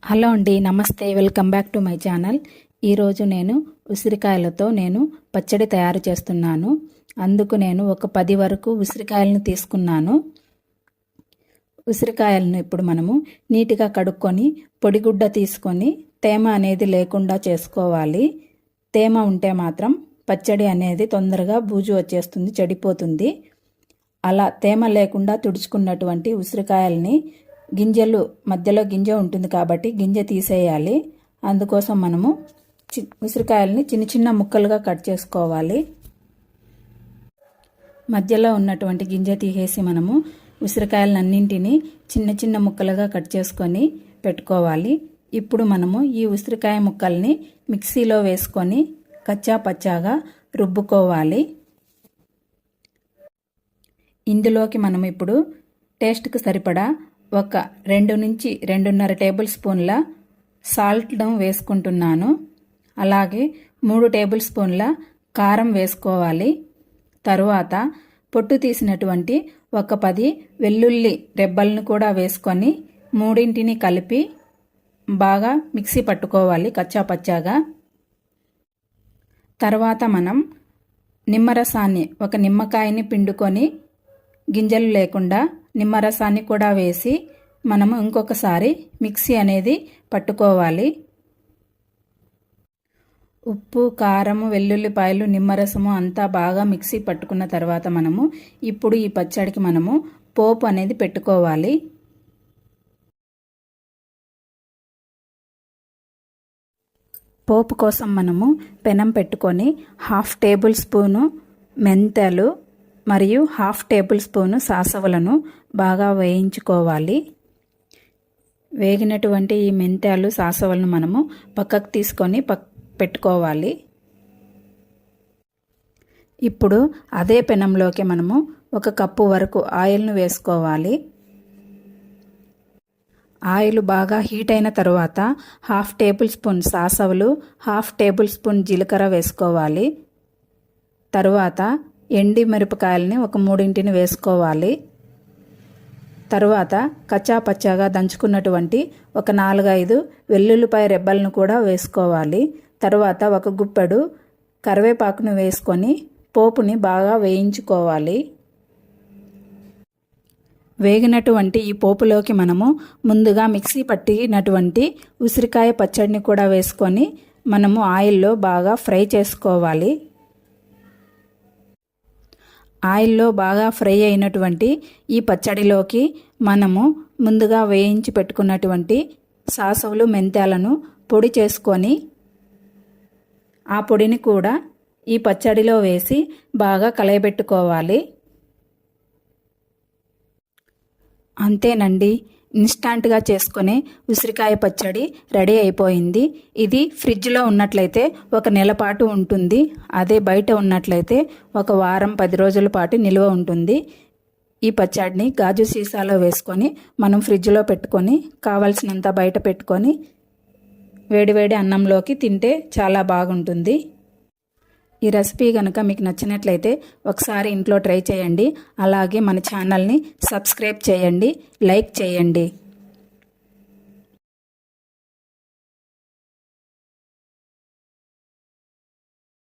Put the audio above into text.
Hello అండి, నమస్తే. Welcome back to my channel. ఈరోజు నేను ఉసిరికాయలతో పచ్చడి తయారు చేస్తున్నాను. అందుకు నేను ఒక 10 వరకు ఉసిరికాయలను తీసుకున్నాను. ఉసిరికాయలను ఇప్పుడు మనము నీట్గా కడుక్కొని పొడిగుడ్డ తీసుకొని తేమ అనేది లేకుండా చేసుకోవాలి. తేమ ఉంటే మాత్రం పచ్చడి అనేది తొందరగా బూజు వచ్చేస్తుంది, చెడిపోతుంది. అలా తేమ లేకుండా తుడుచుకున్నటువంటి ఉసిరికాయల్ని గింజలు మధ్యలో గింజ ఉంటుంది కాబట్టి గింజ తీసేయాలి. అందుకోసం మనము ఉసిరికాయల్ని చిన్న చిన్న ముక్కలుగా కట్ చేసుకోవాలి. మధ్యలో ఉన్నటువంటి గింజ తీసేసి మనము ఉసిరికాయలన్నింటినీ చిన్న చిన్న ముక్కలుగా కట్ చేసుకొని పెట్టుకోవాలి. ఇప్పుడు మనము ఈ ఉసిరికాయ ముక్కల్ని మిక్సీలో వేసుకొని కచ్చా పచ్చాగా రుబ్బుకోవాలి. ఇందులోకి మనం ఇప్పుడు టేస్ట్కి సరిపడా ఒక 2 నుంచి 2.5 టేబుల్ స్పూన్ల సాల్ట్ను వేసుకుంటున్నాను. అలాగే 3 టేబుల్ స్పూన్ల కారం వేసుకోవాలి. తరువాత పొట్టు తీసినటువంటి ఒక 10 వెల్లుల్లి రెబ్బలను కూడా వేసుకొని మూడింటిని కలిపి బాగా మిక్సీ పట్టుకోవాలి కచ్చా పచ్చాగా. తర్వాత మనం నిమ్మరసాన్ని, ఒక నిమ్మకాయని పిండుకొని గింజలు లేకుండా నిమ్మరసాన్ని కూడా వేసి మనము ఇంకొకసారి మిక్సీ అనేది పట్టుకోవాలి. ఉప్పు, కారము, వెల్లుల్లిపాయలు, నిమ్మరసము అంతా బాగా మిక్సీ పట్టుకున్న తర్వాత మనము ఇప్పుడు ఈ పచ్చడికి మనము పోపు అనేది పెట్టుకోవాలి. పోపు కోసం మనము పెనం పెట్టుకొని 1/2 టేబుల్ స్పూను మెంతులు మరియు 1/2 టేబుల్ స్పూను సాసవులను బాగా వేయించుకోవాలి. వేగినటువంటి ఈ మెంతులు, సాసవులను మనము పక్కకు తీసుకొని పెట్టుకోవాలి. ఇప్పుడు అదే పెనంలోకి మనము 1 కప్పు వరకు ఆయిల్ను వేసుకోవాలి. ఆయిల్ బాగా హీట్ అయిన తర్వాత 1/2 టేబుల్ స్పూన్ సాసవులు, 1/2 టేబుల్ స్పూన్ జీలకర్ర వేసుకోవాలి. తరువాత ఎండి మిరపకాయలని ఒక 3 వేసుకోవాలి. తరువాత కచ్చా పచ్చాగా దంచుకున్నటువంటి ఒక 4-5 వెల్లుల్లిపాయ రెబ్బలను కూడా వేసుకోవాలి. తరువాత ఒక గుప్పెడు కరివేపాకును వేసుకొని పోపుని బాగా వేయించుకోవాలి. వేగినటువంటి ఈ పోపులోకి మనము ముందుగా మిక్సీ పట్టినటువంటి ఉసిరికాయ పచ్చడిని కూడా వేసుకొని మనము ఆయిల్లో బాగా ఫ్రై చేసుకోవాలి. ఆయిల్లో బాగా ఫ్రై అయినటువంటి ఈ పచ్చడిలోకి మనము ముందుగా వేయించి పెట్టుకున్నటువంటి సాసవులు, మెంతాలను పొడి చేసుకొని ఆ పొడిని కూడా ఈ పచ్చడిలో వేసి బాగా కలయబెట్టుకోవాలి. అంతేనండి, ఇన్స్టాంట్గా చేసుకునే ఉసిరికాయ పచ్చడి రెడీ అయిపోయింది. ఇది ఫ్రిడ్జ్లో ఉన్నట్లయితే 1 నెల పాటు ఉంటుంది. అదే బయట ఉన్నట్లయితే 1 వారం 10 రోజుల పాటు నిల్వ ఉంటుంది. ఈ పచ్చడిని గాజు సీసాలో వేసుకొని మనం ఫ్రిడ్జ్లో పెట్టుకొని కావాల్సినంత బయట పెట్టుకొని వేడివేడి అన్నంలోకి తింటే చాలా బాగుంటుంది. ఈ రెసిపీ కనుక మీకు నచ్చినట్లయితే ఒకసారి ఇంట్లో ట్రై చేయండి. అలాగే మన ఛానల్ని సబ్స్క్రైబ్ చేయండి, లైక్ చేయండి.